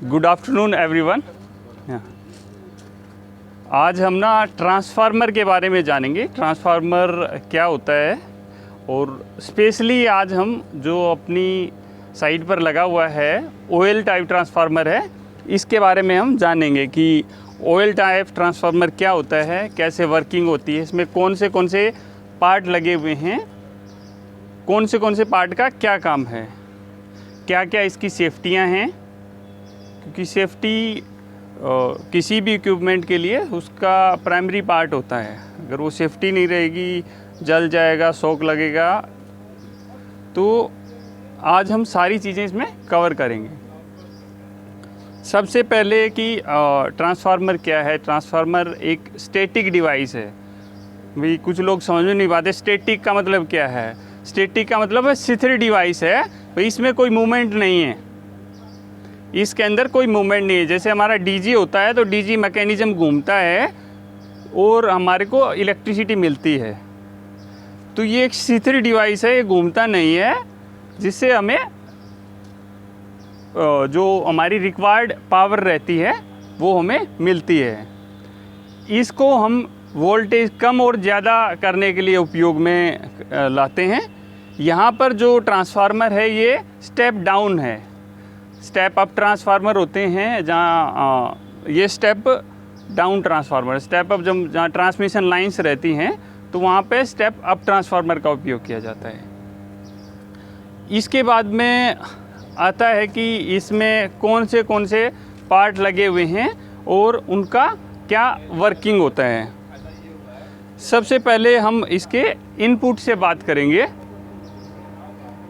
Good afternoon everyone. आज हम ना ट्रांसफार्मर के बारे में जानेंगे, ट्रांसफार्मर क्या होता है। और स्पेशली आज हम जो अपनी साइट पर लगा हुआ है ऑयल टाइप ट्रांसफार्मर है, इसके बारे में हम जानेंगे कि ऑयल टाइप ट्रांसफार्मर क्या होता है, कैसे वर्किंग होती है, इसमें कौन से पार्ट लगे हुए हैं, कौन से पार्ट का क्या काम है, क्या क्या इसकी सेफ्टियां हैं। क्योंकि सेफ्टी किसी भी इक्विपमेंट के लिए उसका प्राइमरी पार्ट होता है। अगर वो सेफ्टी नहीं रहेगी, जल जाएगा, शॉक लगेगा। तो आज हम सारी चीज़ें इसमें कवर करेंगे। सबसे पहले कि ट्रांसफार्मर क्या है। ट्रांसफार्मर एक स्टैटिक डिवाइस है। भाई कुछ लोग समझ में नहीं पाते स्टैटिक का मतलब क्या है। स्टैटिक का मतलब है स्थिर डिवाइस है, भाई इसमें कोई मूवमेंट नहीं है, इसके अंदर कोई मूवमेंट नहीं है। जैसे हमारा डीजी होता है तो डीजी मैकेनिज्म घूमता है और हमारे को इलेक्ट्रिसिटी मिलती है। तो ये एक स्थिर डिवाइस है, ये घूमता नहीं है, जिससे हमें जो हमारी रिक्वायर्ड पावर रहती है वो हमें मिलती है। इसको हम वोल्टेज कम और ज़्यादा करने के लिए उपयोग में लाते हैं। यहाँ पर जो ट्रांसफार्मर है ये स्टेप डाउन है। स्टेप अप ट्रांसफार्मर होते हैं जहाँ ये step down transformer. Step up जब जहाँ ट्रांसमिशन लाइंस रहती हैं तो वहाँ पे स्टेप अप ट्रांसफार्मर का उपयोग किया जाता है। इसके बाद में आता है कि इसमें कौन से पार्ट लगे हुए हैं और उनका क्या वर्किंग होता है। सबसे पहले हम इसके इनपुट से बात करेंगे।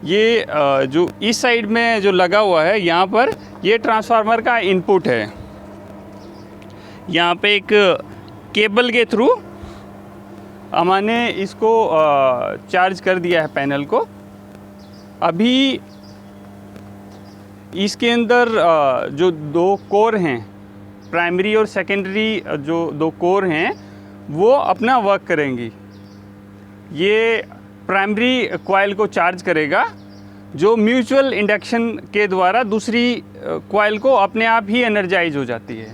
ये जो इस साइड में जो लगा हुआ है यहाँ पर, ये ट्रांसफार्मर का इनपुट है। यहाँ पे एक केबल के थ्रू हमने इसको चार्ज कर दिया है पैनल को। अभी इसके अंदर जो दो कोर हैं, प्राइमरी और सेकेंडरी जो दो कोर हैं, वो अपना वर्क करेंगी। ये प्राइमरी कॉइल को चार्ज करेगा, जो म्यूचुअल इंडक्शन के द्वारा दूसरी कॉइल को अपने आप ही एनर्जाइज हो जाती है।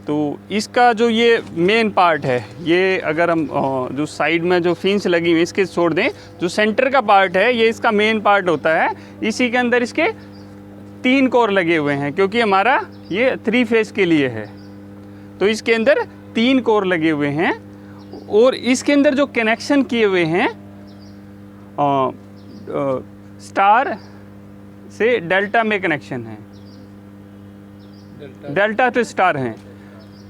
तो इसका जो ये मेन पार्ट है, ये अगर हम जो साइड में जो फिन्स लगी हुई इसके छोड़ दें, जो सेंटर का पार्ट है ये इसका मेन पार्ट होता है। इसी के अंदर इसके 3 कोर लगे हुए हैं, क्योंकि हमारा ये 3 फेस के लिए है। तो इसके अंदर 3 कोर लगे हुए हैं और इसके अंदर जो कनेक्शन किए हुए हैं स्टार से डेल्टा में कनेक्शन है। डेल्टा टू स्टार हैं।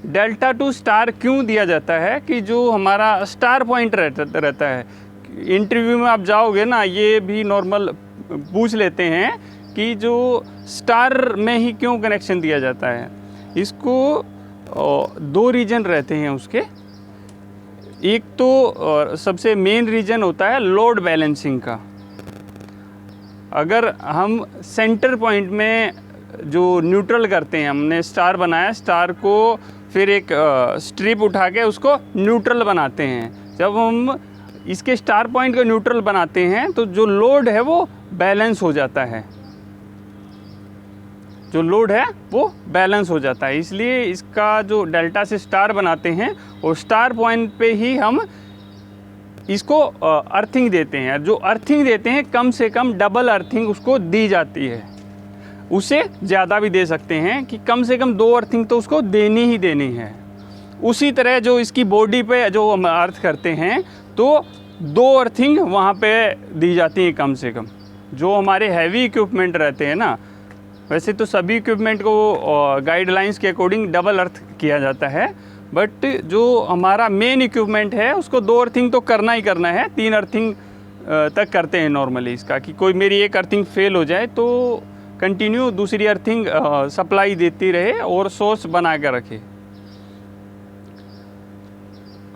डेल्टा टू स्टार क्यों दिया जाता है कि जो हमारा स्टार पॉइंट रहता है। इंटरव्यू में आप जाओगे ना, ये भी नॉर्मल पूछ लेते हैं कि जो स्टार में ही क्यों कनेक्शन दिया जाता है। इसको 2 रीजन रहते हैं उसके। एक तो सबसे मेन रीजन होता है लोड बैलेंसिंग का। अगर हम सेंटर पॉइंट में जो न्यूट्रल करते हैं, हमने स्टार बनाया, स्टार को फिर एक स्ट्रिप उठा के उसको न्यूट्रल बनाते हैं। जब हम इसके स्टार पॉइंट को न्यूट्रल बनाते हैं तो जो लोड है वो बैलेंस हो जाता है, जो लोड है वो बैलेंस हो जाता है। इसलिए इसका जो डेल्टा से स्टार बनाते हैं और स्टार पॉइंट पे ही हम इसको अर्थिंग देते हैं। जो अर्थिंग देते हैं कम से कम डबल अर्थिंग उसको दी जाती है। उसे ज़्यादा भी दे सकते हैं कि कम से कम 2 अर्थिंग तो उसको देनी ही देनी है। उसी तरह जो इसकी बॉडी पे जो हम अर्थ करते हैं तो 2 अर्थिंग वहाँ पे दी जाती हैं कम से कम। जो हमारे हैवी इक्विपमेंट रहते हैं ना, वैसे तो सभी इक्विपमेंट को गाइडलाइंस के अकॉर्डिंग डबल अर्थ किया जाता है, बट जो हमारा मेन इक्विपमेंट है उसको 2 अर्थिंग तो करना ही करना है। 3 अर्थिंग तक करते हैं नॉर्मली इसका, कि कोई मेरी एक अर्थिंग फेल हो जाए तो कंटिन्यू दूसरी अर्थिंग सप्लाई देती रहे और सोर्स बना कर रखे।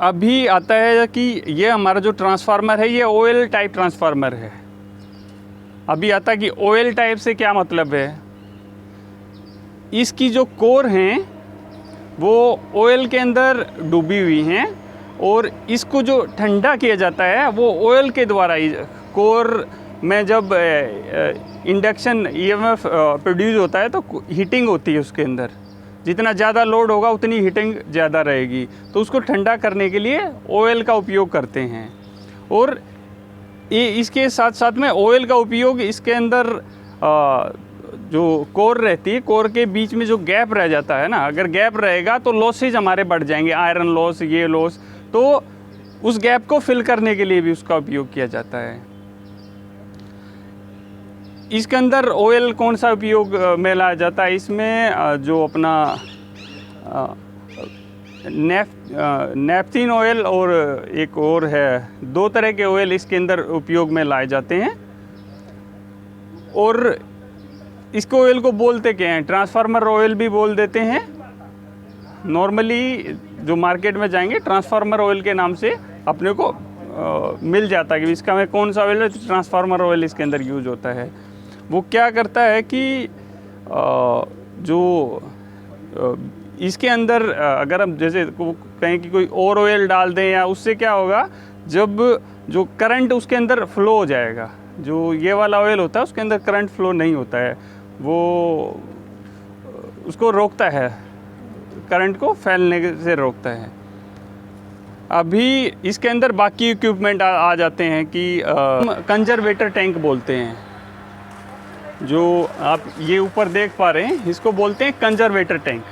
अभी आता है कि ये हमारा जो ट्रांसफार्मर है ये ऑयल टाइप ट्रांसफार्मर है। अभी आता है कि ऑयल टाइप से क्या मतलब है। इसकी जो कोर हैं वो ऑयल के अंदर डूबी हुई हैं और इसको जो ठंडा किया जाता है वो ऑयल के द्वारा ही। कोर में जब इंडक्शन ईएमएफ प्रोड्यूस होता है तो हीटिंग होती है उसके अंदर, जितना ज़्यादा लोड होगा उतनी हीटिंग ज़्यादा रहेगी, तो उसको ठंडा करने के लिए ऑयल का उपयोग करते हैं। और ये इसके साथ साथ में ऑयल का उपयोग इसके अंदर जो कोर रहती है, कोर के बीच में जो गैप रह जाता है ना, अगर गैप रहेगा तो लॉसेज हमारे बढ़ जाएंगे, आयरन लॉस, ये लॉस, तो उस गैप को फिल करने के लिए भी उसका उपयोग किया जाता है। इसके अंदर ऑयल कौन सा उपयोग में लाया जाता है, इसमें जो अपना नेफ्थीन ऑयल और एक और है, 2 तरह के ऑयल इसके अंदर उपयोग में लाए जाते हैं। और इसको ऑयल को बोलते क्या हैं, ट्रांसफार्मर ऑयल भी बोल देते हैं। नॉर्मली जो मार्केट में जाएंगे ट्रांसफार्मर ऑयल के नाम से अपने को मिल जाता है कि इसका में कौन सा ऑयल है, तो ट्रांसफार्मर ऑयल इसके अंदर यूज होता है। वो क्या करता है कि जो इसके अंदर अगर हम जैसे कहें कि कोई और ऑयल डाल दें, या उससे क्या होगा, जब जो करंट उसके अंदर फ्लो हो जाएगा, जो ये वाला ऑयल होता है उसके अंदर करंट फ्लो नहीं होता है, वो उसको रोकता है, करंट को फैलने से रोकता है। अभी इसके अंदर बाकी इक्विपमेंट आ जाते हैं कि कंजर्वेटर टैंक बोलते हैं। जो आप ये ऊपर देख पा रहे हैं इसको बोलते हैं कंजर्वेटर टैंक।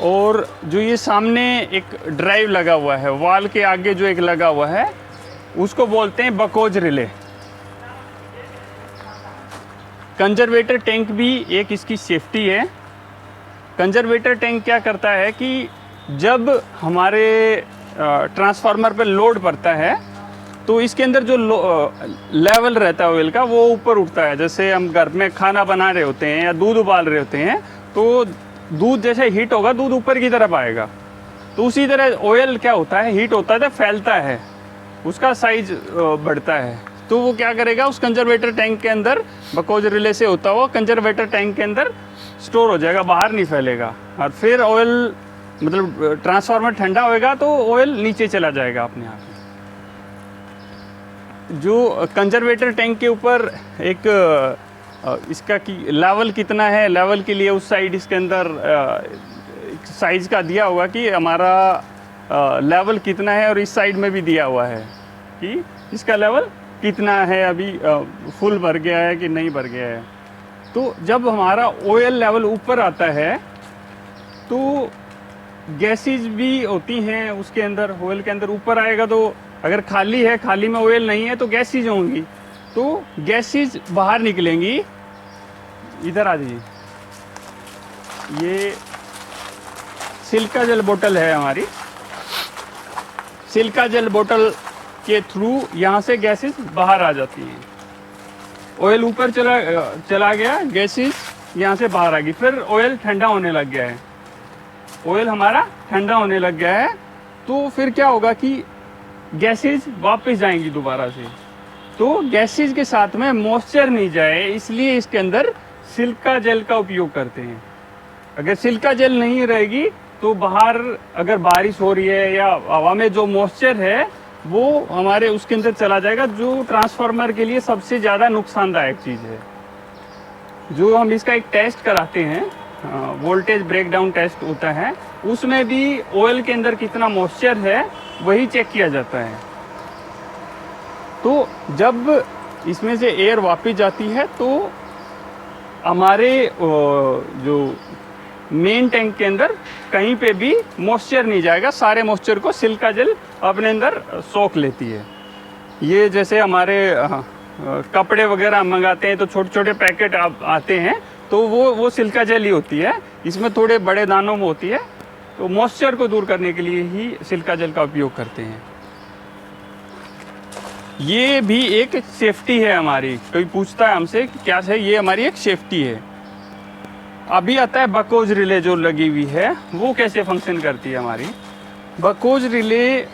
और जो ये सामने एक ड्राइव लगा हुआ है, वाल के आगे जो एक लगा हुआ है, उसको बोलते हैं बकोज रिले। कंजर्वेटर टैंक भी एक इसकी सेफ्टी है। कंजर्वेटर टैंक क्या करता है कि जब हमारे ट्रांसफार्मर पर लोड पड़ता है तो इसके अंदर जो लेवल रहता है ऑयल का वो ऊपर उठता है। जैसे हम घर में खाना बना रहे होते हैं या दूध उबाल रहे होते हैं, तो दूध जैसे हीट होगा दूध ऊपर की तरफ आएगा, तो उसी तरह ऑयल क्या होता है, हीट होता है तो फैलता है, उसका साइज बढ़ता है। तो वो क्या करेगा, उस कंजर्वेटर टैंक के अंदर बकोज रिले से होता हुआ कंजर्वेटर टैंक के अंदर स्टोर हो जाएगा, बाहर नहीं फैलेगा। और फिर ऑयल मतलब ट्रांसफार्मर ठंडा होएगा तो ऑयल नीचे चला जाएगा अपने आप। जो कंजर्वेटर टैंक के ऊपर एक इसका की लेवल कितना है, लेवल के लिए उस साइड इसके अंदर साइज़ का दिया हुआ कि हमारा लेवल कितना है, और इस साइड में भी दिया हुआ है कि इसका लेवल कितना है, अभी फुल भर गया है कि नहीं भर गया है। तो जब हमारा ऑयल लेवल ऊपर आता है तो गैसेज भी होती हैं उसके अंदर, ऑयल के अंदर ऊपर आएगा तो अगर खाली है, खाली में ऑयल नहीं है तो गैसेज होंगी, तो गैसेज बाहर निकलेंगी। इधर आ जाइए, ये सिल्का जेल बोतल है हमारी, सिल्का जेल बोतल के थ्रू यहाँ से गैसेज बाहर आ जाती हैं। ऑयल ऊपर चला गया, गैसेज यहाँ से बाहर आ गई, फिर ऑयल ठंडा होने लग गया है, ऑयल हमारा ठंडा होने लग गया है। तो फिर क्या होगा कि गैसेज वापस जाएंगी दोबारा से, तो गैसेज के साथ में मॉइस्चर नहीं जाए, इसलिए इसके अंदर सिल्का जेल का उपयोग करते हैं। अगर सिल्का जेल नहीं रहेगी तो बाहर अगर बारिश हो रही है या हवा में जो मॉइस्चर है वो हमारे उसके अंदर चला जाएगा, जो ट्रांसफार्मर के लिए सबसे ज़्यादा नुकसानदायक चीज़ है। जो हम इसका एक टेस्ट कराते हैं, वोल्टेज ब्रेकडाउन टेस्ट होता है, उसमें भी ऑयल के अंदर कितना मॉइस्चर है वही चेक किया जाता है। तो जब इसमें से एयर वापस जाती है तो हमारे जो मेन टैंक के अंदर कहीं पे भी मॉइस्चर नहीं जाएगा, सारे मॉइस्चर को सिल्का जेल अपने अंदर सोख लेती है। ये जैसे हमारे कपड़े वगैरह मंगाते हैं तो छोटे छोटे पैकेट आते हैं, तो वो सिल्का जेल ही होती है, इसमें थोड़े बड़े दानों में होती है। तो मॉइस्चर को दूर करने के लिए ही सिल्का जेल का उपयोग करते हैं। ये भी एक सेफ्टी है हमारी। कोई पूछता है हमसे कि क्या है, ये हमारी एक सेफ्टी है। अभी आता है बकोज रिले जो लगी हुई है, वो कैसे फंक्शन करती है हमारी। बकोज रिले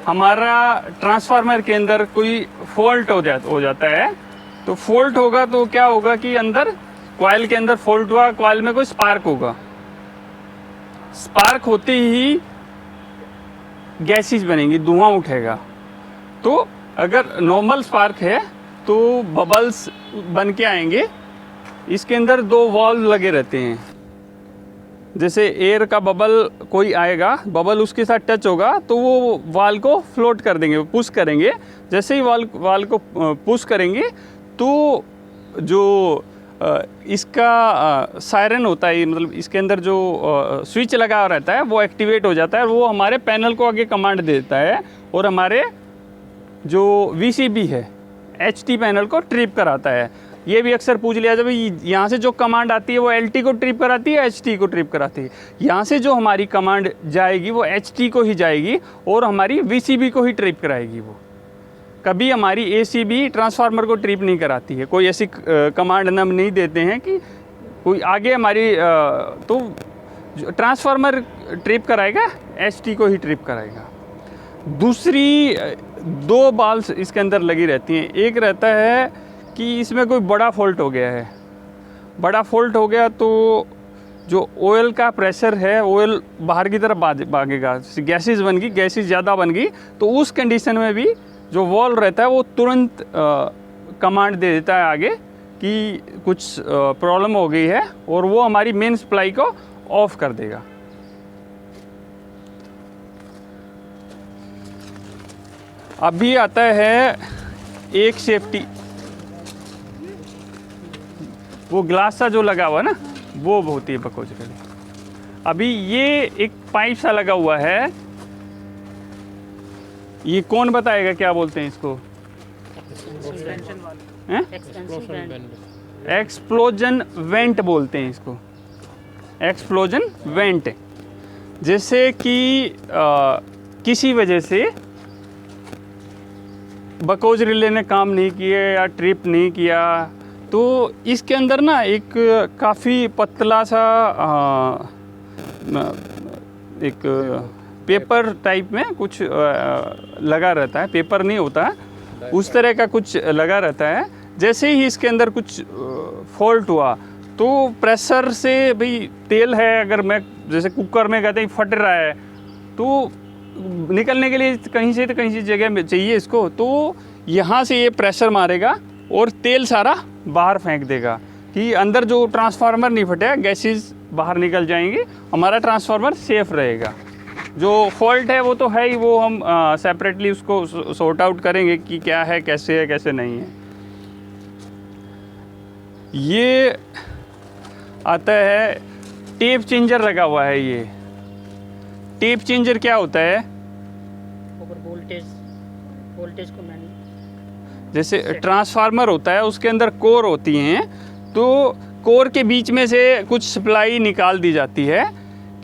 हमारा ट्रांसफार्मर के अंदर कोई फॉल्ट हो जाता है, तो फॉल्ट होगा तो क्या होगा कि अंदर कॉइल के अंदर फॉल्ट हुआ, कॉइल में कोई स्पार्क होगा, स्पार्क होते ही गैसेज बनेंगी, धुआं उठेगा। तो अगर नॉर्मल स्पार्क है तो बबल्स बन के आएंगे। इसके अंदर 2 वाल्व लगे रहते हैं। जैसे एयर का बबल कोई आएगा, बबल उसके साथ टच होगा तो वो वाल को फ्लोट कर देंगे, पुश करेंगे। जैसे ही वाल को पुश करेंगे तो जो इसका सायरन होता है, मतलब इसके अंदर जो स्विच लगा रहता है वो एक्टिवेट हो जाता है और वो हमारे पैनल को आगे कमांड देता है और हमारे जो VCB है HT पैनल को ट्रिप कराता है। ये भी अक्सर पूछ लिया जब यहाँ से जो कमांड आती है वो LT को ट्रिप कराती है, HT को ट्रिप कराती है। यहाँ से जो हमारी कमांड जाएगी वो HT को ही जाएगी और हमारी VCB को ही ट्रिप कराएगी। वो कभी हमारी ACB ट्रांसफार्मर को ट्रिप नहीं कराती है। कोई ऐसी कमांड हम नहीं देते हैं कि कोई आगे हमारी तो ट्रांसफार्मर ट्रिप कराएगा, HT को ही ट्रिप कराएगा। दूसरी 2 बाल्स इसके अंदर लगी रहती हैं। एक रहता है कि इसमें कोई बड़ा फॉल्ट हो गया है, बड़ा फॉल्ट हो गया तो जो ऑयल का प्रेशर है, ऑयल बाहर की तरफ भागेगा, गैसेस बन गई, गैसेस ज़्यादा बन गई, तो उस कंडीशन में भी जो वॉल्व रहता है वो तुरंत कमांड दे देता है आगे कि कुछ प्रॉब्लम हो गई है और वो हमारी मेन सप्लाई को ऑफ कर देगा। अभी आता है एक सेफ्टी, वो ग्लास सा जो लगा हुआ है ना, वो होती है बकोच के लिए। अभी ये एक पाइप सा लगा हुआ है, ये कौन बताएगा क्या बोलते हैं इसको? एक्सप्लोजन वेंट बोलते हैं इसको, एक्सप्लोजन वेंट। जैसे कि किसी वजह से बकोज रिले ने काम नहीं किया या ट्रिप नहीं किया तो इसके अंदर ना एक काफ़ी पतला सा एक पेपर टाइप में कुछ लगा रहता है, पेपर नहीं होता है, उस तरह का कुछ लगा रहता है। जैसे ही इसके अंदर कुछ फॉल्ट हुआ तो प्रेशर से, भाई तेल है, अगर मैं जैसे कुकर में कहते हैं फट रहा है तो निकलने के लिए कहीं से तो कहीं से जगह में चाहिए इसको, तो यहाँ से ये प्रेशर मारेगा और तेल सारा बाहर फेंक देगा कि अंदर जो ट्रांसफार्मर नहीं फटेगा, गैसेस बाहर निकल जाएंगी, हमारा ट्रांसफार्मर सेफ रहेगा। जो फॉल्ट है वो तो है ही, वो हम सेपरेटली उसको सॉर्ट आउट करेंगे कि क्या है, कैसे नहीं है। ये आता है टेप चेंजर लगा हुआ है। ये टेप चेंजर क्या होता है? वोल्टेज को जैसे ट्रांसफार्मर होता है उसके अंदर कोर होती हैं, तो कोर के बीच में से कुछ सप्लाई निकाल दी जाती है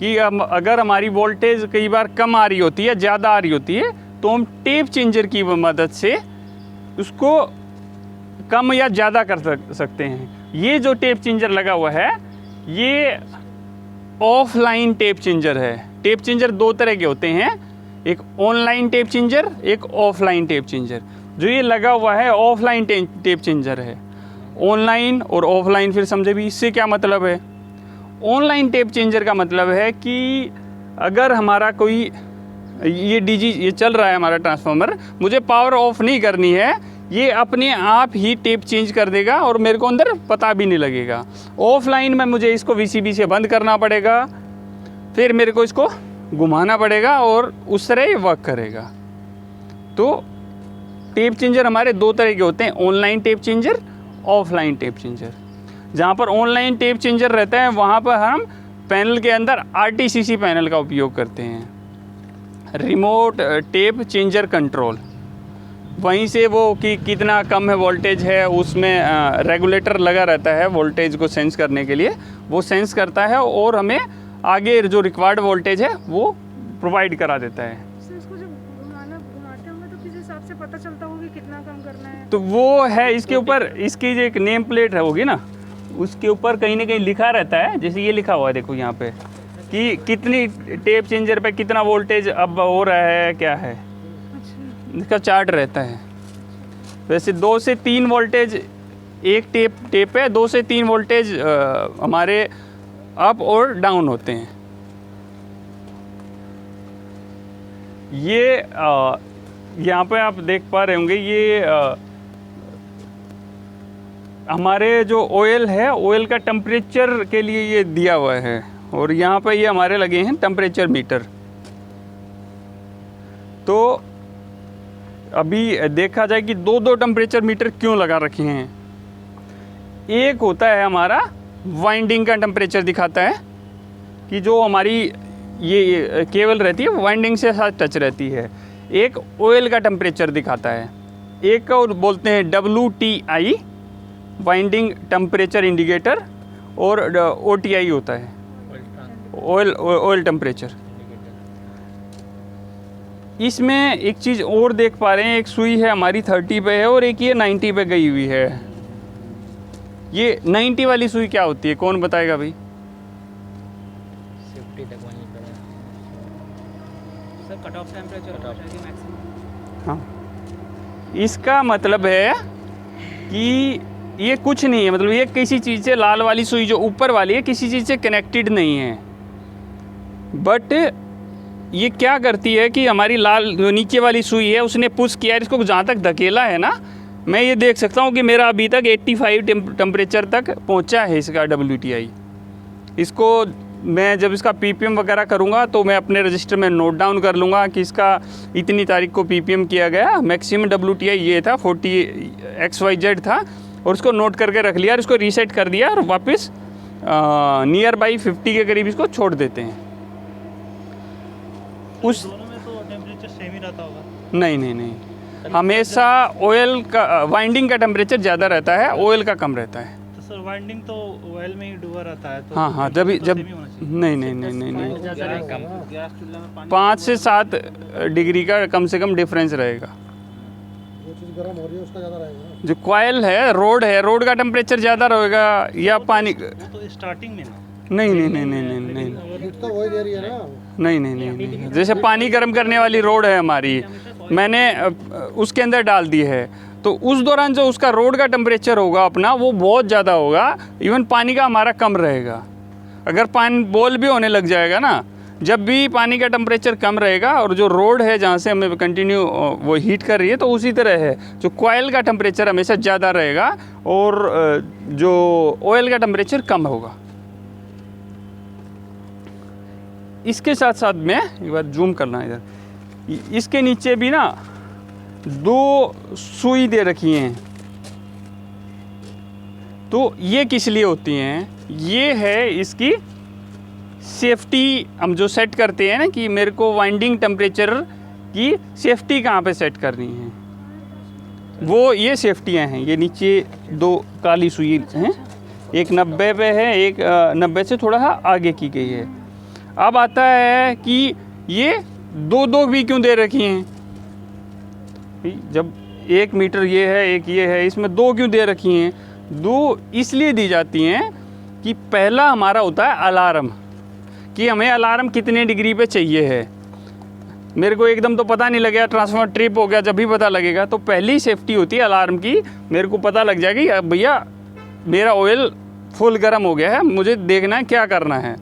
कि अगर हमारी वोल्टेज कई बार कम आ रही होती है, ज़्यादा आ रही होती है, तो हम टेप चेंजर की मदद से उसको कम या ज़्यादा कर सकते हैं। ये जो टेप चेंजर लगा हुआ है ये ऑफलाइन टेप चेंजर है। टेप चेंजर 2 तरह के होते हैं, एक ऑनलाइन टेप चेंजर, एक ऑफलाइन टेप चेंजर। जो ये लगा हुआ है ऑफलाइन टेप चेंजर है। ऑनलाइन और ऑफलाइन फिर समझे भी, इससे क्या मतलब है? ऑनलाइन टेप चेंजर का मतलब है कि अगर हमारा कोई ये डीजी ये चल रहा है हमारा ट्रांसफार्मर, मुझे पावर ऑफ नहीं करनी है, ये अपने आप ही टेप चेंज कर देगा और मेरे को अंदर पता भी नहीं लगेगा। ऑफलाइन में मुझे इसको VCB से बंद करना पड़ेगा, फिर मेरे को इसको घुमाना पड़ेगा और उस तरह ये वर्क करेगा। तो टेप चेंजर हमारे 2 तरह के होते हैं, online tape changer, offline tape changer. जहाँ पर ऑनलाइन टेप चेंजर रहता है वहाँ पर हम पैनल के अंदर RTCC पैनल का उपयोग करते हैं, रिमोट टेप चेंजर कंट्रोल। वहीं से वो कि कितना कम है वोल्टेज है, उसमें रेगुलेटर लगा रहता है वोल्टेज को सेंस करने के लिए, वो सेंस करता है और हमें आगे जो रिक्वायर्ड वोल्टेज है वो प्रोवाइड करा देता है। इसको जब घुमाते होंगे तो किस हिसाब से पता चलता होगा कि कितना कम करना है? तो वो है इसके ऊपर, इसकी जो एक नेम प्लेट है होगी ना, उसके ऊपर कहीं ना कहीं लिखा रहता है। जैसे ये लिखा हुआ है देखो यहाँ पे कि कितनी टेप चेंजर पे कितना वोल्टेज अब हो रहा है, क्या है, इसका चार्ट रहता है। वैसे 2 से 3 वोल्टेज एक टेप है, 2 से 3 वोल्टेज हमारे अप और डाउन होते हैं। ये यहाँ पे आप देख पा रहे होंगे, ये हमारे जो ऑयल है, ऑयल का टेम्परेचर के लिए ये दिया हुआ है, और यहाँ पे ये हमारे लगे हैं टेम्परेचर मीटर। तो अभी देखा जाए कि दो दो टेम्परेचर मीटर क्यों लगा रखे हैं। एक होता है हमारा वाइंडिंग का टेम्परेचर दिखाता है कि जो हमारी ये केबल रहती है वाइंडिंग से साथ टच रहती है। एक ऑयल का टेम्परेचर दिखाता है, एक और बोलते हैं WTI वाइंडिंग टेम्परेचर इंडिकेटर, और OTI होता है ऑयल टेम्परेचर। इसमें एक चीज़ और देख पा रहे हैं, एक सुई है हमारी 30 पे है और एक ये 90 पे गई हुई है। ये 90 वाली सुई क्या होती है, कौन बताएगा भाई? सेफ्टी तक वहीं पर है सर, कट ऑफ टेम्परेचर होता है कि मैक्सिमम। हाँ, इसका मतलब है कि ये कुछ नहीं है, मतलब ये किसी चीज़ से, लाल वाली सुई जो ऊपर वाली है किसी चीज़ से कनेक्टेड नहीं है, बट ये क्या करती है कि हमारी लाल जो नीचे वाली सुई है उसने पुश किया, इसको जहाँ तक धकेला है ना, मैं ये देख सकता हूँ कि मेरा अभी तक 85 टेम्परेचर तक पहुँचा है इसका WTI। इसको मैं जब इसका PPM वगैरह करूँगा तो मैं अपने रजिस्टर में नोट डाउन कर लूँगा कि इसका इतनी तारीख को PPM किया गया, मैक्सिमम WTI ये था 40 XYZ था, और उसको नोट करके रख लिया और इसको रीसेट कर दिया और वापस नियर बाई 50 के करीब इसको छोड़ देते हैं। उस दोनों में तो टेम्परेचर सेम ही रहता होगा? नहीं, हमेशा ऑयल का वाइंडिंग का टेम्परेचर ज़्यादा रहता है, ऑयल का कम रहता है। तो सर वाइंडिंग तो ऑयल में ही डूबा रहता है, तो हाँ, जब तो जब same ही होना चाहिए। नहीं, गैस चूल्हा में पानी 5 से 7 डिग्री का कम से कम डिफरेंस रहेगा। जो चीज़ गर्म हो रही है उसका ज़्यादा रहेगा। जो कॉयल है, रोड का टेम्परेचर ज़्यादा रहेगा, या पानी वो तो स्टार्टिंग में ना, नहीं, हीट तो वही दे रही है ना। नहीं। जैसे पानी गर्म करने वाली रोड है हमारी, मैंने उसके अंदर डाल दी है, तो उस दौरान जो उसका रोड का टेम्परेचर होगा अपना वो बहुत ज़्यादा होगा, इवन पानी का हमारा कम रहेगा। अगर पानी बॉल भी होने लग जाएगा ना, जब भी पानी का टेम्परेचर कम रहेगा और जो रोड है जहाँ से हमें कंटिन्यू वो हीट कर रही है, तो उसी तरह है जो कॉयल का टेम्परेचर हमेशा ज़्यादा रहेगा और जो ऑयल का टेम्परेचर कम होगा। इसके साथ साथ में एक बार जूम करना इधर, इसके नीचे भी ना 2 सुई दे रखी हैं। तो ये किस लिए होती हैं? ये है इसकी सेफ्टी, हम जो सेट करते हैं ना कि मेरे को वाइंडिंग टेम्परेचर की सेफ्टी कहाँ पे सेट करनी है, वो ये सेफ्टियाँ हैं। ये नीचे 2 काली सुई हैं, एक 90 पे है, एक 90 से थोड़ा सा आगे की गई है। अब आता है कि ये 2 भी क्यों दे रखी हैं? जब 1 मीटर ये है, एक ये है, इसमें 2 क्यों दे रखी हैं? 2 इसलिए दी जाती हैं कि पहला हमारा होता है अलार्म, कि हमें अलार्म कितने डिग्री पे चाहिए है। मेरे को एकदम तो पता नहीं लगेगा, ट्रांसफार्मर ट्रिप हो गया जब भी पता लगेगा। तो पहली सेफ्टी होती है अलार्म की, मेरे को पता लग जाएगी भैया मेरा ऑयल फुल गर्म हो गया है, मुझे देखना है क्या करना है।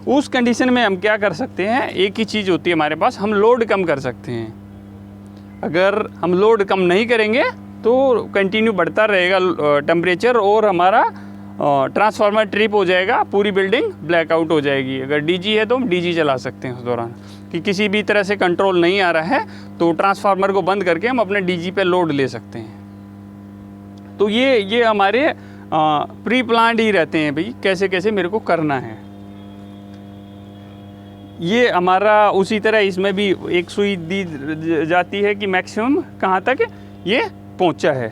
उस कंडीशन में हम क्या कर सकते हैं, एक ही चीज़ होती है हमारे पास, हम लोड कम कर सकते हैं। अगर हम लोड कम नहीं करेंगे तो कंटिन्यू बढ़ता रहेगा टेम्परेचर और हमारा ट्रांसफार्मर ट्रिप हो जाएगा, पूरी बिल्डिंग ब्लैकआउट हो जाएगी। अगर डीजी है तो हम डीजी चला सकते हैं उस दौरान, कि किसी भी तरह से कंट्रोल नहीं आ रहा है तो ट्रांसफार्मर को बंद करके हम अपने डीजी पे लोड ले सकते हैं। तो ये हमारे प्री प्लान्ड ही रहते हैं भाई, कैसे कैसे मेरे को करना है। ये हमारा उसी तरह इसमें भी एक सुई दी जाती है कि मैक्सिमम कहाँ तक ये पहुँचा है।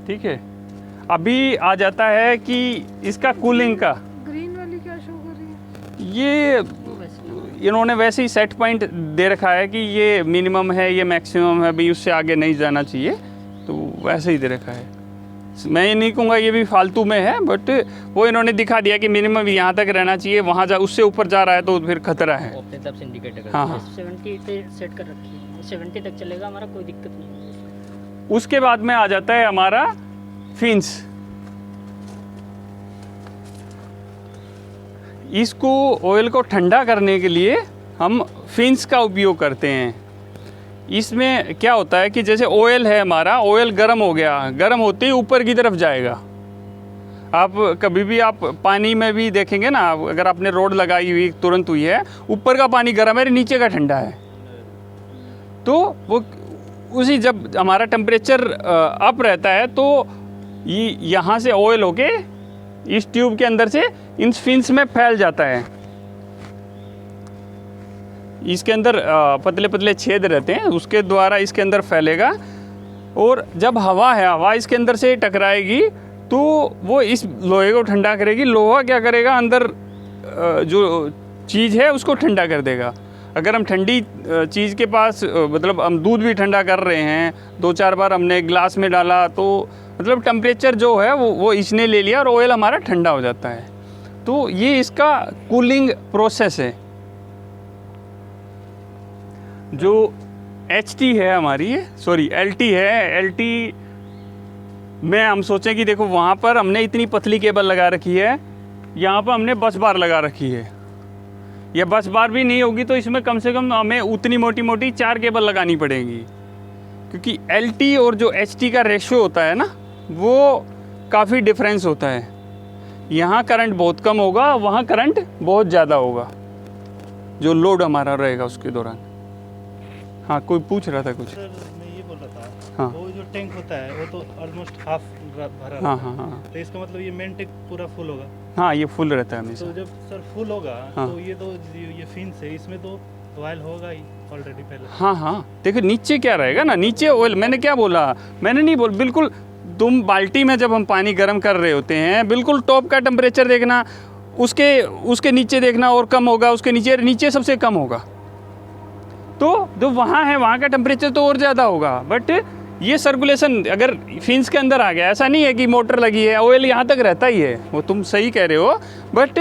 ठीक है, अभी आ जाता है कि इसका कूलिंग का, ग्रीन वाली क्या शो कर रही है? ये इन्होंने वैसे ही सेट पॉइंट दे रखा है कि ये मिनिमम है, ये मैक्सिमम है भाई, उससे आगे नहीं जाना चाहिए, तो वैसे ही दे रखा है। मैं ये नहीं कहूँगा ये भी फालतू में है, बट वो इन्होंने दिखा दिया कि मिनिमम यहाँ तक रहना चाहिए, वहाँ जा उससे ऊपर जा रहा है तो फिर खतरा है। अपने तरफ से इंडिकेट कर हाँ। 70 पे सेट कर रखी है, 70 तक चलेगा हमारा, कोई दिक्कत नहीं है। उसके बाद में आ जाता है हमारा फिंस। इसको ऑयल को ठंडा करने के लिए हम फिंस का उपयोग करते हैं। इसमें क्या होता है कि जैसे ऑयल है हमारा, ऑयल गर्म हो गया, गर्म होते ही ऊपर की तरफ जाएगा। आप कभी भी आप पानी में भी देखेंगे ना, अगर आपने रोड लगाई हुई तुरंत हुई है, ऊपर का पानी गर्म है, नीचे का ठंडा है, तो वो उसी जब हमारा टेम्परेचर अप रहता है तो ये यहाँ से ऑयल होके इस ट्यूब के अंदर से इन फिन्स में फैल जाता है। इसके अंदर पतले पतले छेद रहते हैं, उसके द्वारा इसके अंदर फैलेगा, और जब हवा है, हवा इसके अंदर से टकराएगी तो वो इस लोहे को ठंडा करेगी। लोहा क्या करेगा, अंदर जो चीज़ है उसको ठंडा कर देगा। अगर हम ठंडी चीज़ के पास, मतलब हम दूध भी ठंडा कर रहे हैं, 2-4 बार हमने ग्लास में डाला तो मतलब टेम्परेचर जो है वो इसने ले लिया और ऑयल हमारा ठंडा हो जाता है। तो ये इसका कूलिंग प्रोसेस है। जो HT है हमारी, सॉरी LT है, LT में हम सोचें कि देखो वहाँ पर हमने इतनी पतली केबल लगा रखी है, यहाँ पर हमने बस बार लगा रखी है। या बस बार भी नहीं होगी तो इसमें कम से कम हमें उतनी मोटी मोटी 4 केबल लगानी पड़ेगी, क्योंकि LT और जो HT का रेशियो होता है ना, वो काफ़ी डिफरेंस होता है। यहाँ करंट बहुत कम होगा, वहाँ करंट बहुत ज़्यादा होगा, जो लोड हमारा रहेगा उसके दौरान। हाँ, कोई पूछ रहा था कुछ? सर मैं ये बोल रहा था, हाँ। वो जो टैंक होता है वो तो ऑलमोस्ट हाफ भरा हाँ रहता है। हाँ हाँ तो इसका मतलब ये मेन टैंक पूरा फुल होगा। हाँ, ये फुल रहता है तो हमेशा। जब सर फुल होगा हाँ। तो ये फिन्स है, इसमें तो ऑयल होगा ही ऑलरेडी पहले। हाँ हाँ, देखो नीचे क्या रहेगा ना, नीचे ऑयल। मैंने क्या बोला, मैंने नहीं बोल, बिल्कुल तुम बाल्टी में जब हम पानी गर्म कर रहे होते हैं, बिल्कुल टॉप का टेम्परेचर देखना, उसके नीचे देखना और कम होगा, उसके नीचे सबसे कम होगा। तो जो वहाँ है वहाँ का टेम्परेचर तो और ज़्यादा होगा। बट ये सर्कुलेशन अगर फिन्स के अंदर आ गया, ऐसा नहीं है कि मोटर लगी है, ऑयल यहाँ तक रहता ही है, वो तुम सही कह रहे हो। बट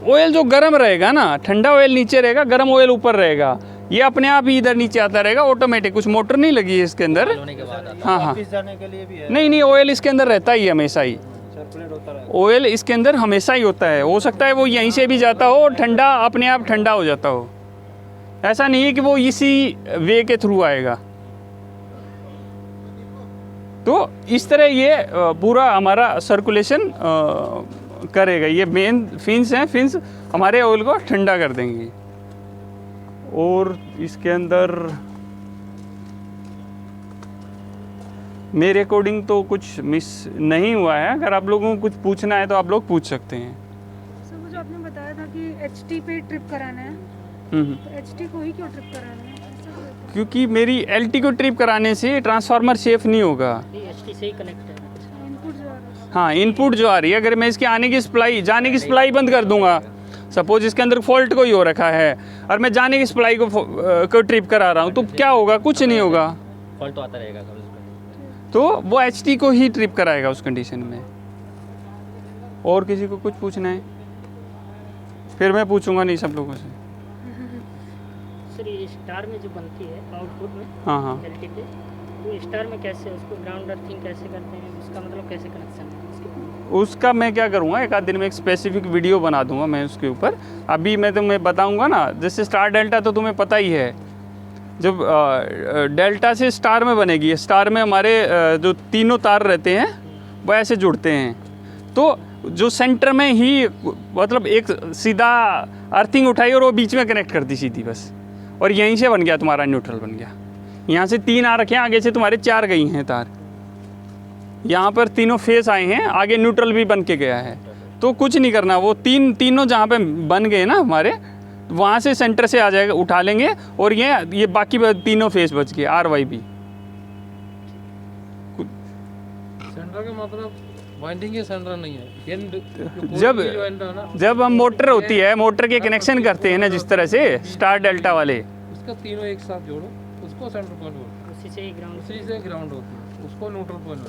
ऑयल जो गर्म रहेगा ना, ठंडा ऑयल नीचे रहेगा, गर्म ऑयल ऊपर रहेगा, ये अपने आप ही इधर नीचे आता रहेगा ऑटोमेटिक। कुछ मोटर नहीं लगी है इसके अंदर। होने के बाद हाँ हाँ, जाने के लिए भी है। नहीं, ऑयल इसके अंदर रहता ही है हमेशा ही। सर्कुलेट होता है। ऑयल इसके अंदर हमेशा ही होता है। हो सकता है वो यहीं से भी जाता हो और ठंडा अपने आप ठंडा हो जाता हो, ऐसा नहीं है कि वो इसी वे के थ्रू आएगा। तो इस तरह ये पूरा हमारा सर्कुलेशन करेगा। ये मेन फिन्स हैं, फिन्स हमारे ऑयल को ठंडा कर देंगी। और इसके अंदर मेरे अकॉर्डिंग तो कुछ मिस नहीं हुआ है। अगर आप लोगों को कुछ पूछना है तो आप लोग पूछ सकते हैं। सर वो जो आपने बताया था कि HT पे ट्रिप कराना है, तो HT को ही क्यों ट्रिप कराना है? ऐसा क्यों होता क्योंकि मेरी LT को ट्रिप कराने से ट्रांसफार्मर सेफ नहीं होगा। ये HT से ही कनेक्ट है। है? इनपुट जो आ रहा है। हाँ, इनपुट जो आ रही है, अगर मैं इसके जाने की सप्लाई बंद कर दूंगा, सपोज इसके अंदर फॉल्ट कोई हो रखा है और मैं जाने की सप्लाई को ट्रिप करा रहा हूँ, तो क्या होगा? कुछ नहीं होगा। फॉल्ट तो आता रहेगा कभी उसका। तो वो HT को ही ट्रिप कराएगा उस कंडीशन में। और किसी को कुछ पूछना है? फिर मैं पूछूंगा नहीं सब लोगों से। सर ये स्टार में जो बनती है आउटपुट में, हाँ हाँ, LT पे, तो स्टार में कैसे उसको ग्राउंड अर्थिंग कैसे करते हैं, उसका मतलब कैसे कनेक्शन है उसके? उसका मैं क्या करूँगा, एक आध दिन में एक स्पेसिफिक वीडियो बना दूंगा मैं उसके ऊपर। अभी मैं तुम्हें बताऊंगा ना, जैसे स्टार डेल्टा तो तुम्हें पता ही है। जब डेल्टा से स्टार में बनेगी, स्टार में हमारे जो तीनों तार रहते हैं वो ऐसे जुड़ते हैं। तो जो सेंटर में ही मतलब एक सीधा अर्थिंग उठाई और वो बीच में कनेक्ट कर दी सीधी बस, और यहीं से बन गया तुम्हारा न्यूट्रल बन गया। यहाँ से 3 आ रखे हैं, आगे से तुम्हारे 4 गई हैं तार। यहाँ पर तीनों फेस आए हैं, आगे न्यूट्रल भी बन के गया है। तो कुछ नहीं करना, वो तीनों जहाँ पे बन गए ना हमारे, वहाँ से सेंटर से आ जाएगा, उठा लेंगे, और ये बाकी तीनों फेस बच गए RYB। सेंटर का मतलब वाइंडिंग के सेंटर नहीं है। जब हम मोटर होती है, मोटर के कनेक्शन करते हैं ना जिस तरह से स्टार डेल्टा वाले, उसका तीनों एक साथ जोड़ो, उसको सेंटर पॉइंट बोलते उसी से ही ग्राउंड हैं। उसी से ग्राउंड होती है, उसको न्यूट्रल पॉइंट।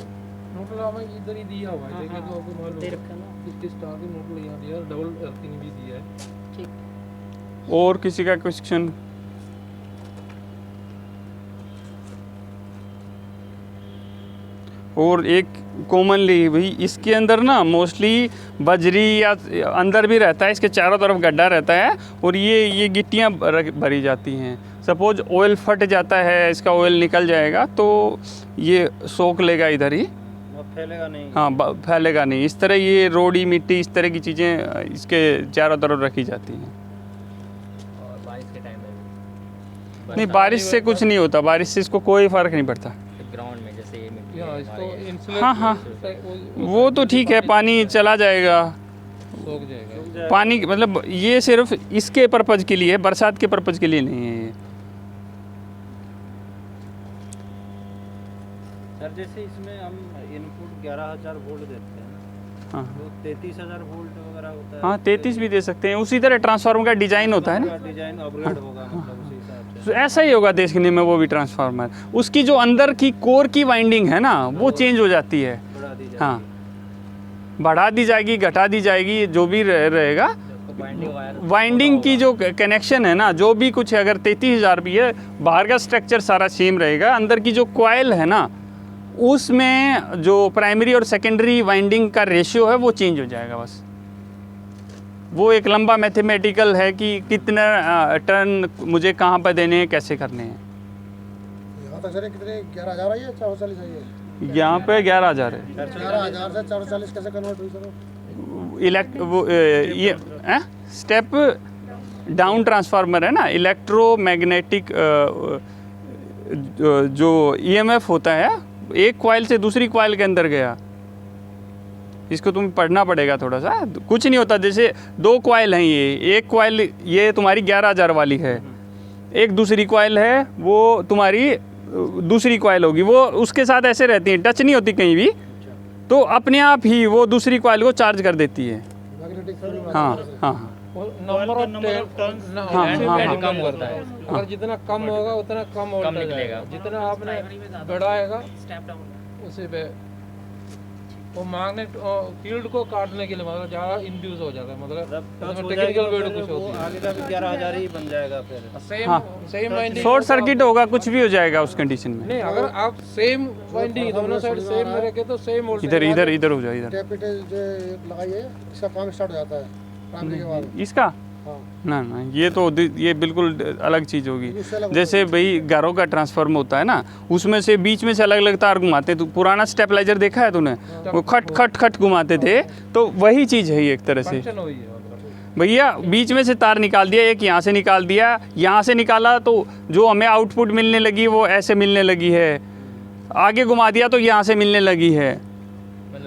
न्यूट्रल हमें इधर ही दिया हुआ है, देखिए तो आपको मालूम दे है। रखा है ना। इसके स्टार के न्यूट्रल यहाँ दिया, डबल अर्थिंग भी दिया है। ठीक। और किसी का क्वेश्चन? और एक कॉमनली भाई इसके अंदर ना मोस्टली बजरी या अंदर भी रहता है, इसके चारों तरफ गड्ढा रहता है, और ये गिट्टियाँ भरी जाती हैं। सपोज ऑयल फट जाता है, इसका ऑयल निकल जाएगा तो ये सोख लेगा इधर ही, फैलेगा नहीं। हाँ फैलेगा नहीं। इस तरह ये रोड़ी मिट्टी इस तरह की चीज़ें इसके चारों तरफ रखी जाती हैं। और बारिश के टाइम में नहीं, बारिश से कुछ नहीं होता, बारिश से इसको कोई फ़र्क नहीं पड़ता। ग्राउंड में जैसे ये मिट्टी हाँ, है इसको हमारे इंसुलेट हाँ हाँ वो तो ठीक है, पानी चला जाएगा, सोख जाएगा। पानी मतलब ये सिर्फ इसके पर्पज़ के लिए है, बरसात के पर्पज़ के लिए नहीं है ये। सर जैसे इसमें हम इनपुट 11,000 वोल्ट देते हैं ना, हाँ तो 33,000 वोल्ट वगैरह होता है। हाँ 33 भी दे सकते हैं, उसी तरह ट्रांसफार्मर का डिजाइन होता है ना, डिजाइन अपग्रेड होगा मतलब उसी हिसाब से। तो ऐसा ही होगा देखने में वो भी ट्रांसफार्मर। उसकी जो अंदर की कोर की वाइंडिंग है ना वो चेंज हो जाती है, बढ़ा दी जाएगी। हाँ बढ़ा दी जाएगी, घटा दी जाएगी, जो भी रहेगा। बाइंडिंग वायर वाइंडिंग की जो कनेक्शन है ना, जो भी कुछ है, अगर 33,000 भी है, बाहर का स्ट्रक्चर सारा सेम रहेगा, अंदर की जो कॉइल है ना उसमें जो प्राइमरी और सेकेंडरी वाइंडिंग का रेशियो है वो चेंज हो जाएगा बस। वो एक लंबा मैथमेटिकल है कि कितना टर्न मुझे कहाँ पर देने हैं, कैसे करने हैं। यहाँ तक सर कितने 11,000 आई है 440 आई है? यहाँ पे 11,000 है। 11,000 से 440 कैसे कन्वर्ट हुई सर? ये स्टेप डाउन ट्रांसफार्मर है ना, इलेक्ट्रोमैग्नेटिक जो ईएमएफ होता है, एक कॉइल से दूसरी कॉइल के अंदर गया। इसको तुम्हें पढ़ना पड़ेगा थोड़ा सा, कुछ नहीं होता। जैसे दो कॉइल हैं, ये एक कॉइल ये तुम्हारी 11,000 वाली है, एक दूसरी कॉइल है वो तुम्हारी दूसरी कॉइल होगी, वो उसके साथ ऐसे रहती है, टच नहीं होती कहीं भी, तो अपने आप ही वो दूसरी कॉइल को चार्ज कर देती है। मैग्नेटिक फील्ड हाँ हाँ हाँ नंबर ऑफ टर्न्स हाँ, कम होता है। अगर जितना कम होगा उतना कम वोल्टेज निकलेगा। आएगा। जितना आपने बढ़ाएगा उसी पे वो मैग्नेट फील्ड को काटने के लिए मतलब ज़्यादा इंड्यूस हो जाता है, मतलब टेक्निकल वर्ड कुछ होती है। आगे का भी 11,000 ही बन जाएगा फिर। सेम हाँ। सेम वाइंडिंग शॉर्ट सर्किट होगा, कुछ भी हो जाएगा उस कंडीशन में। नहीं, अगर आप सेम वाइंडिंग दोनों साइड सेम में रखे तो सेम वोल्टेज इधर इधर इधर हो जाओ, इधर कैपिटल जो लगाई है इसका काम स्टार्ट हो जाता है प्राइमरी के बाद। इसका हाँ ना ना, ये तो ये बिल्कुल अलग चीज़ होगी। इससे अलग जैसे भाई घरों का ट्रांसफार्मर होता है ना, उसमें से बीच में से अलग अलग तार घुमाते हैं। तो पुराना स्टेबलाइजर देखा है तूने, वो खट खट खट घुमाते थे, तो वही चीज़ है ये एक तरह से। फंक्शन हुई है मतलब। भैया बीच में से तार निकाल दिया, एक यहाँ से निकाल दिया, यहाँ से निकाला तो जो हमें आउटपुट मिलने लगी वो ऐसे मिलने लगी है, आगे घुमा दिया तो यहाँ से मिलने लगी है।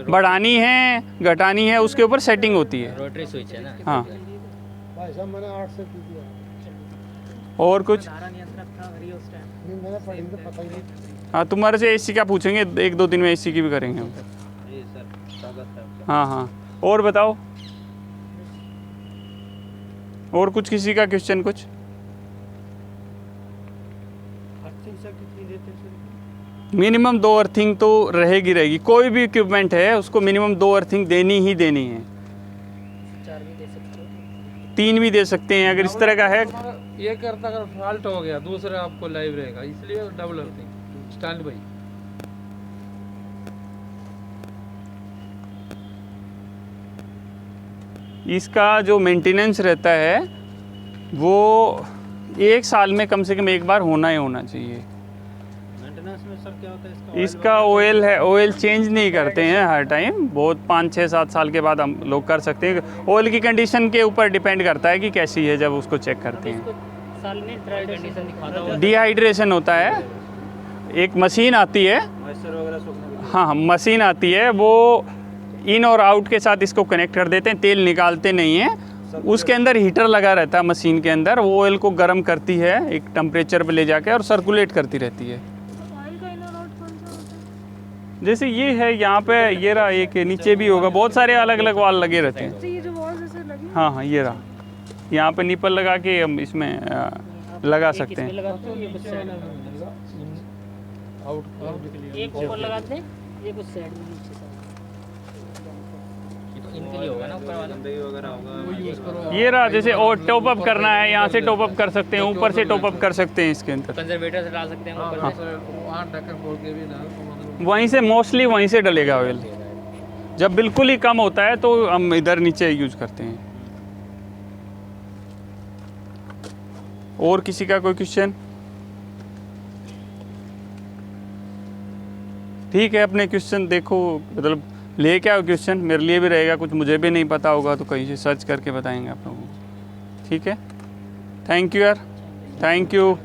बढ़ानी है घटानी है, उसके ऊपर सेटिंग होती है। रोटरी स्विच है ना। हाँ भाई साहब मैंने 8 से की दिया। और कुछ? नहीं मैंने पढ़ी तो पता ही नहीं। हाँ तुम्हारे से एसी का पूछेंगे, 1-2 दिन में एसी की भी करेंगे हम। जी सर, स्वागत है आपका। हाँ हाँ और बताओ, और कुछ किसी का क्वेश्चन कुछ? मिनिमम 2 अर्थिंग तो रहेगी। कोई भी इक्विपमेंट है उसको मिनिमम 2 अर्थिंग देनी ही देनी है। 4 भी दे सकते हो। 3 भी दे सकते हैं अगर इस तरह का है। ये करता अगर फॉल्ट हो गया दूसरे आपको लाइव रहेगा, इसलिए डबल अर्थिंग स्टैंड बाई। इसका जो मेंटेनेंस रहता है वो 1 साल में कम से कम एक बार होना ही होना चाहिए। मेंटेनेंस में सर क्या होता है इसका ऑयल है, ऑयल चेंज नहीं करते हैं हर टाइम, बहुत 5-6-7 साल के बाद हम लोग कर सकते हैं। ऑयल की कंडीशन के ऊपर डिपेंड करता है कि कैसी है जब उसको चेक करते हैं। इसको साल में ड्राई कंडीशन दिखाता हुआ डिहाइड्रेशन होता है, एक मशीन आती है, मॉइस्चर वगैरह सूखने के लिए। हाँ मशीन आती है, वो इन और आउट के साथ इसको कनेक्ट कर देते हैं, तेल निकालते नहीं हैं। उसके अंदर हीटर लगा रहता है मशीन के अंदर, वो ऑयल को गर्म करती है एक टेम्परेचर पे ले जाके और सर्कुलेट करती रहती है। ऑयल का इन और आउट कौन सा होता है? जैसे ये है यहाँ पे, ये रहा, एक नीचे भी होगा, बहुत सारे अलग अलग वाल लगे रहते हैं। तो ये जो वॉल्स ऐसे लगी हैं, हाँ हाँ ये रहा, यहाँ पे निपल लगा के हम इसमें लगा सकते हैं। लगाते हो, ये कुछ साइड एक ऊपर लगाते हैं, ये कुछ साइड में नीचे साइड। ये तो इनके लिए होगा ना ऊपर वाला। गंदगी वगैरह होगा। ये रहा, जैसे और टॉप अप करना है यहाँ से टॉप अप कर सकते हैं, ऊपर से टॉप अप कर सकते हैं इसके अंदर। कंजर्वेटर से डाल सकते हैं ऊपर से। वहाँ ढक्कन खोल के भी ना मतलब वहीं से मोस्टली वहीं से डलेगा ऑयल। जब बिल्कुल ही कम होता है तो हम इधर नीचे यूज करते हैं। और किसी का कोई क्वेश्चन? ठीक है, अपने क्वेश्चन देखो, मतलब लेके आओ क्वेश्चन, मेरे लिए भी रहेगा, कुछ मुझे भी नहीं पता होगा तो कहीं से सर्च करके बताएंगे आप लोगों को। ठीक है, थैंक यू यार, थैंक यू।